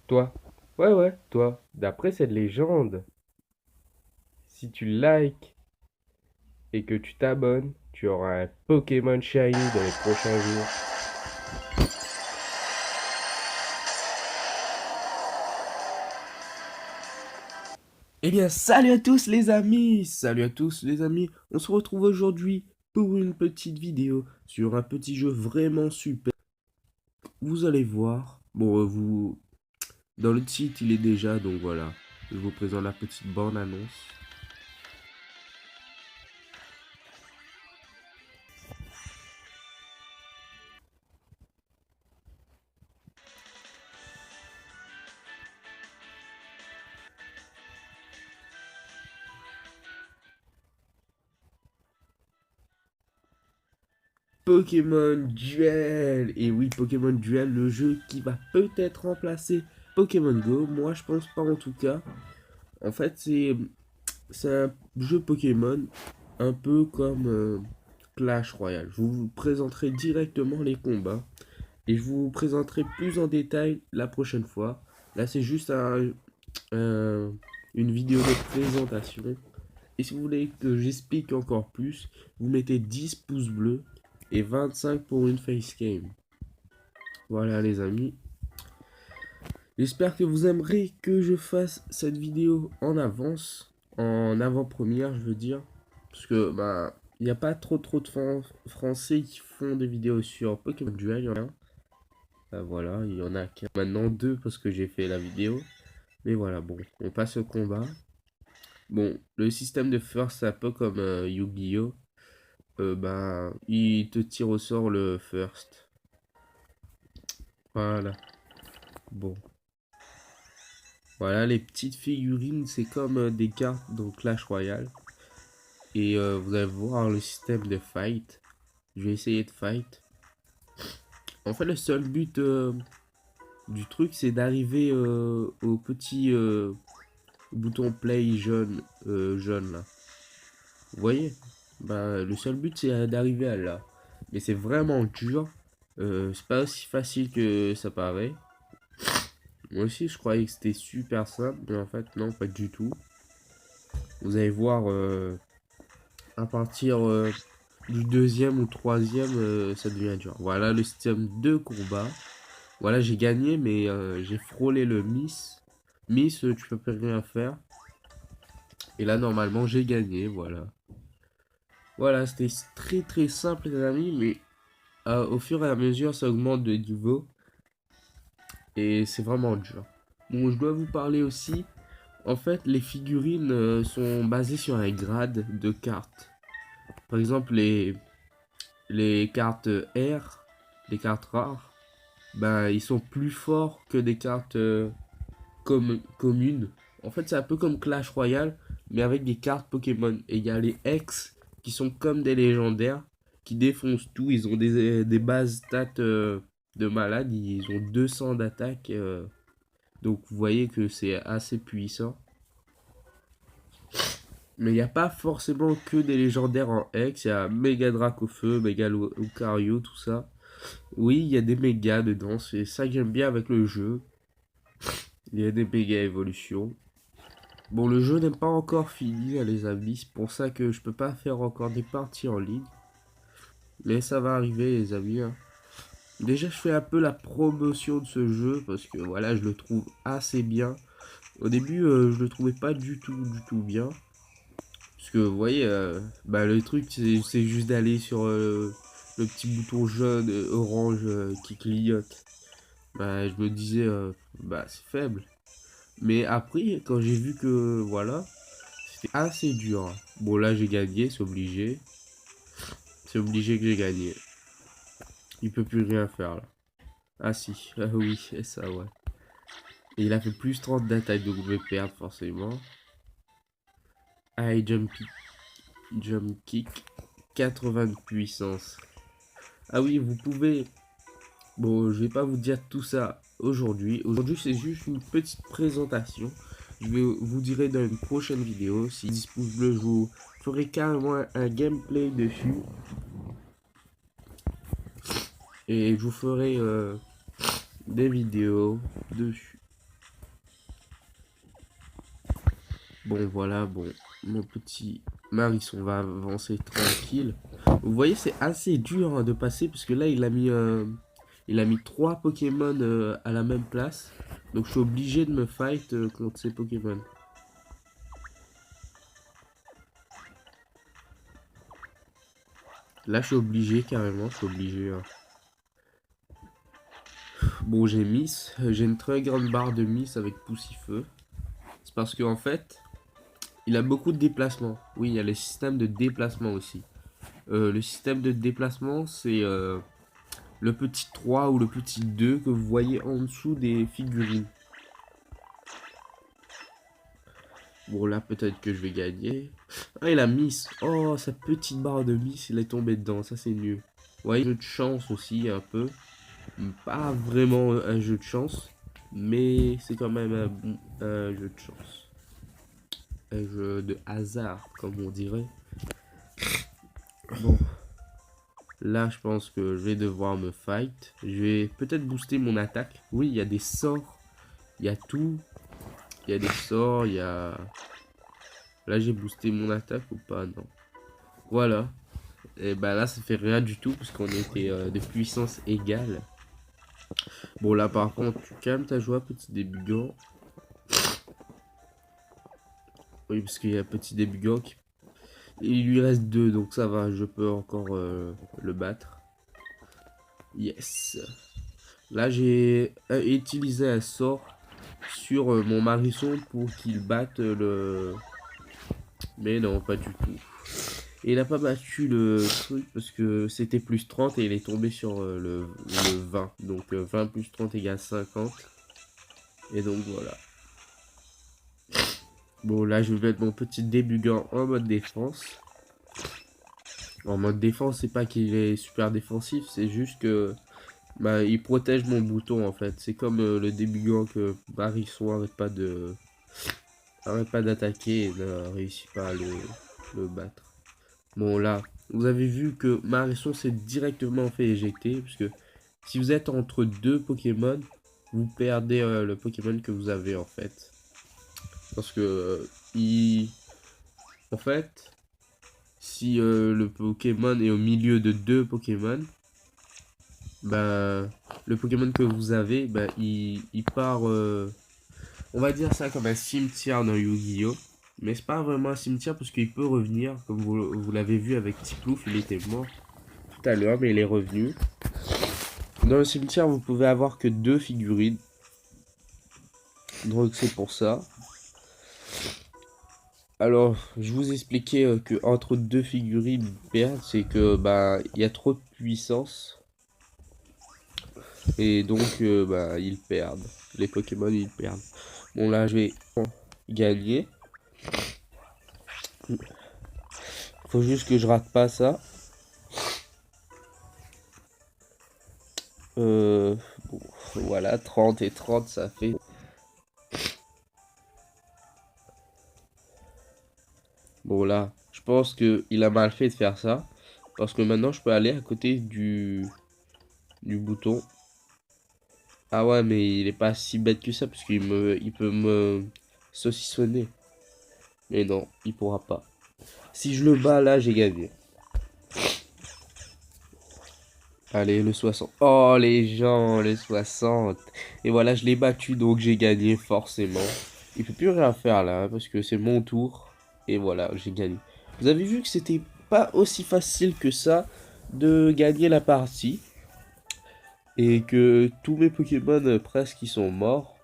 Toi, ouais, toi, d'après cette légende, si tu likes et que tu t'abonnes, tu auras un Pokémon Shiny dans les prochains jours. Eh bien, salut à tous les amis! Salut à tous les amis! On se retrouve aujourd'hui pour une petite vidéo sur un petit jeu vraiment super. Vous allez voir. Bon, dans le titre, il est déjà, donc voilà. Je vous présente la petite bande-annonce. Pokémon Duel! Et oui, Pokémon Duel, le jeu qui va peut-être remplacer Pokémon Go. Moi, je pense pas en tout cas. En fait, c'est un jeu Pokémon un peu comme Clash Royale. Je vous présenterai directement les combats et je vous présenterai plus en détail la prochaine fois. Là, c'est juste un- une vidéo de présentation. Et si vous voulez que j'explique encore plus, vous mettez 10 pouces bleus et 25 pour une facecam. Voilà les amis. J'espère que vous aimerez que je fasse cette vidéo en avance, en avant-première, je veux dire. Parce que, bah, il n'y a pas trop de Français qui font des vidéos sur Pokémon Duel, il y en a. Voilà, il y en a maintenant deux parce que j'ai fait la vidéo. Mais voilà, bon, on passe au combat. Bon, le système de first, c'est un peu comme Yu-Gi-Oh! Bah, il te tire au sort le first. Voilà, bon. Voilà, les petites figurines, c'est comme des cartes dans Clash Royale. Et vous allez voir le système de fight. Je vais essayer de fight. En fait, le seul but du truc, c'est d'arriver au petit bouton play jaune là. Vous voyez? Bah, le seul but, c'est d'arriver à là. Mais c'est vraiment dur. C'est pas aussi facile que ça paraît. Moi aussi, je croyais que c'était super simple, mais en fait, non, pas du tout. Vous allez voir à partir du deuxième ou troisième, ça devient dur. Voilà le système de combat. Voilà, j'ai gagné, mais j'ai frôlé le Miss. Miss, tu peux plus rien faire. Et là, normalement, j'ai gagné, voilà. Voilà, c'était très simple, les amis, mais au fur et à mesure, ça augmente de niveau. Et c'est vraiment dur. Bon, je dois vous parler aussi. En fait, les figurines sont basées sur un grade de cartes. Par exemple, les cartes R, les cartes rares, ben, ils sont plus forts que des cartes communes. En fait, c'est un peu comme Clash Royale, mais avec des cartes Pokémon. Et il y a les X qui sont comme des légendaires, qui défoncent tout. Ils ont des bases stats de malade. Ils ont 200 d'attaque. Donc vous voyez que c'est assez puissant. Mais il n'y a pas forcément que des légendaires en X. Il y a Mega Drac au feu, Mega Lucario, tout ça. Oui, il y a des mégas dedans. C'est ça que j'aime bien avec le jeu. Il y a des méga évolutions. Bon, le jeu n'est pas encore fini, les amis. C'est pour ça que je peux pas faire encore des parties en ligne. Mais ça va arriver, les amis, hein. Déjà, je fais un peu la promotion de ce jeu parce que voilà, je le trouve assez bien. Au début, je le trouvais pas du tout bien. Parce que vous voyez, bah, le truc, c'est juste d'aller sur le petit bouton jaune, orange qui clignote. Bah, je me disais, bah, c'est faible. Mais après, quand j'ai vu que, voilà, c'était assez dur, hein. Bon, là, j'ai gagné, c'est obligé. C'est obligé que j'ai gagné. Il peut plus rien faire, là. Ah si, ah oui, c'est ça, ouais. Et il a fait plus 30 d'attaque, donc je vais perdre, forcément. Ah, jump kick, 80 de puissance. Ah oui, vous pouvez... Bon, je vais pas vous dire tout ça aujourd'hui. Aujourd'hui, c'est juste une petite présentation. Je vais vous dire dans une prochaine vidéo. Si 10 pouces bleus, je vous ferai carrément un gameplay dessus. Et je vous ferai des vidéos dessus. Bon, voilà, bon, mon petit Maris, on va avancer tranquille. Vous voyez, c'est assez dur hein, de passer parce que là, il a mis 3 Pokémon à la même place. Donc, je suis obligé de me fight contre ces Pokémon. Là, je suis obligé carrément, je suis obligé. Hein. Bon, j'ai Miss, j'ai une très grande barre de Miss avec Poussifeu. C'est parce qu'en fait, il a beaucoup de déplacements. Oui, il y a le système de déplacement aussi. Le système de déplacement, c'est le petit 3 ou le petit 2 que vous voyez en dessous des figurines. Bon, là, peut-être que je vais gagner. Ah, il a Miss. Oh, sa petite barre de Miss, il est tombé dedans. Ça, c'est nul. Ouais, jeu de chance aussi, un peu. Pas vraiment un jeu de chance, mais c'est quand même un jeu de chance. Un jeu de hasard, comme on dirait. Bon, là, je pense que je vais devoir me fight. Je vais peut-être booster mon attaque. Oui, il y a des sorts. Il y a tout. Il y a des sorts, il y a... Là, j'ai boosté mon attaque ou pas? Non. Voilà. Et bah là, ça fait rien du tout parce qu'on était de puissance égale. Bon, là, par contre, tu calmes ta joie, petit débutant. Oui, parce qu'il y a un petit débutant qui... Il lui reste 2, donc ça va, je peux encore le battre. Yes. Là, j'ai utilisé un sort sur mon Marisson pour qu'il batte le... Mais non, pas du tout. Et il a pas battu le truc parce que c'était plus 30 et il est tombé sur le 20. Donc 20 plus 30 égale 50. Et donc voilà. Bon, là, je vais mettre mon petit débutant en mode défense. En mode défense, c'est pas qu'il est super défensif, c'est juste que bah, il protège mon bouton en fait. C'est comme le débutant que Marisson arrête pas d'attaquer et ne réussit pas à le battre. Bon là, vous avez vu que Marisson s'est directement fait éjecter, parce que si vous êtes entre 2 Pokémon, vous perdez le Pokémon que vous avez en fait. Parce que en fait, si le Pokémon est au milieu de 2 Pokémon, ben le Pokémon que vous avez, ben il part, on va dire ça comme un cimetière dans Yu-Gi-Oh! Mais c'est pas vraiment un cimetière parce qu'il peut revenir, comme vous l'avez vu avec Tiplouf, il était mort tout à l'heure, mais il est revenu. Dans le cimetière, vous pouvez avoir que 2 figurines. Donc c'est pour ça. Alors, je vous expliquais que entre 2 figurines perdent, c'est que bah il y a trop de puissance. Et donc bah ils perdent. Les Pokémon ils perdent. Bon là je vais gagner. Faut juste que je rate pas ça. Bon, voilà, 30 et 30 ça fait. Bon là, je pense que il a mal fait de faire ça. Parce que maintenant je peux aller à côté du bouton. Ah ouais, mais il est pas si bête que ça parce il peut me saucissonner. Mais non, il pourra pas. Si je le bats là, j'ai gagné. Allez, le 60. Oh les gens, le 60. Et voilà, je l'ai battu donc j'ai gagné forcément. Il peut plus rien faire là hein, parce que c'est mon tour. Et voilà, j'ai gagné. Vous avez vu que c'était pas aussi facile que ça de gagner la partie. Et que tous mes Pokémon presque ils sont morts.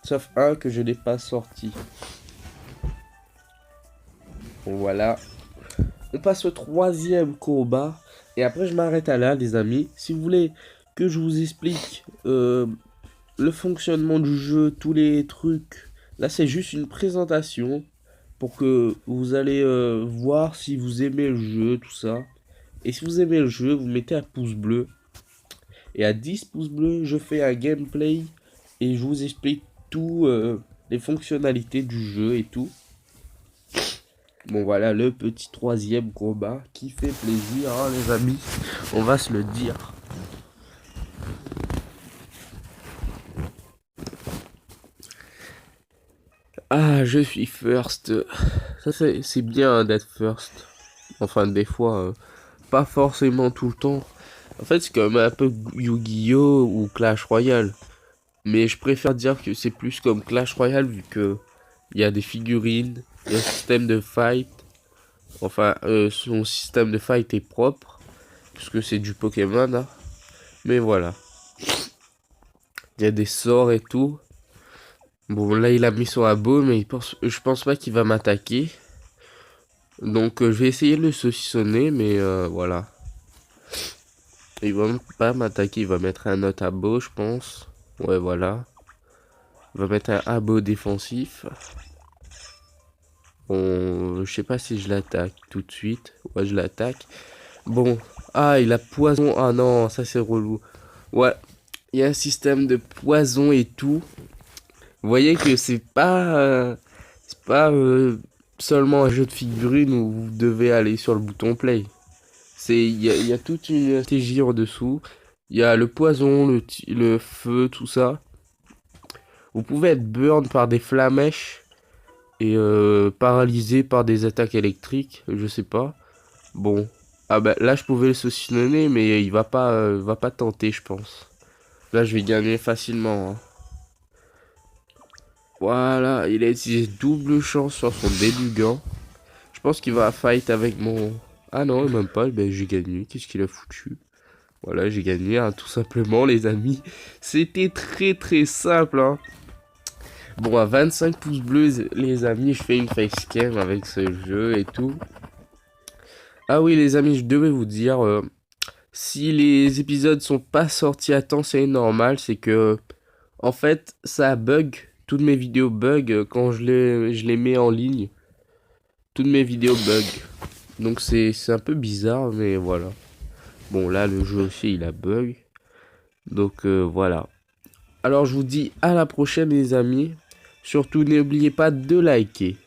Sauf un que je n'ai pas sorti. Bon voilà. On passe au 3e combat. Et après je m'arrête à là les amis. Si vous voulez que je vous explique le fonctionnement du jeu, tous les trucs. Là c'est juste une présentation. Pour que vous allez voir si vous aimez le jeu, tout ça. Et si vous aimez le jeu, vous mettez un pouce bleu. Et à 10 pouces bleus, je fais un gameplay et je vous explique tout les fonctionnalités du jeu et tout. Bon voilà le petit 3e combat qui fait plaisir hein, les amis, on va se le dire. Ah, je suis first. Ça, c'est bien d'être first. Enfin, des fois, pas forcément tout le temps. En fait, c'est comme un peu Yu-Gi-Oh! Ou Clash Royale. Mais je préfère dire que c'est plus comme Clash Royale vu que il y a des figurines, il y a un système de fight. Enfin, son système de fight est propre. Puisque c'est du Pokémon, hein. Mais voilà. Il y a des sorts et tout. Bon, là, il a mis son abo, mais je pense pas qu'il va m'attaquer. Donc, je vais essayer de le saucissonner, mais voilà. Il va pas m'attaquer, il va mettre un autre abo, je pense. Ouais, voilà. Il va mettre un abo défensif. Je sais pas si je l'attaque tout de suite. Ouais, je l'attaque. Bon. Ah, il a poison. Ah non, ça c'est relou. Ouais, il y a un système de poison et tout. Vous voyez que c'est pas seulement un jeu de figurines où vous devez aller sur le bouton play. Il y a toute une stratégie en dessous. Il y a le poison, le feu, tout ça. Vous pouvez être burn par des flamèches et paralysé par des attaques électriques, je sais pas. Bon, ah bah là je pouvais le saucissonner, mais il va pas tenter, je pense. Là je vais gagner facilement, hein. Voilà, il a utilisé double chance sur son débuguant. Je pense qu'il va fight avec mon... Ah non, même pas, ben j'ai gagné. Qu'est-ce qu'il a foutu? Voilà, j'ai gagné, hein, tout simplement, les amis. C'était très très simple, hein. Bon, à 25 pouces bleus, les amis, je fais une facecam avec ce jeu et tout. Ah oui, les amis, je devais vous dire, si les épisodes sont pas sortis à temps, c'est normal. C'est que, en fait, ça bug. Toutes mes vidéos bug quand je les mets en ligne. Toutes mes vidéos bug. Donc c'est un peu bizarre, mais voilà. Bon, là, le jeu aussi, il a bug. Donc voilà. Alors, je vous dis à la prochaine, les amis. Surtout, n'oubliez pas de liker.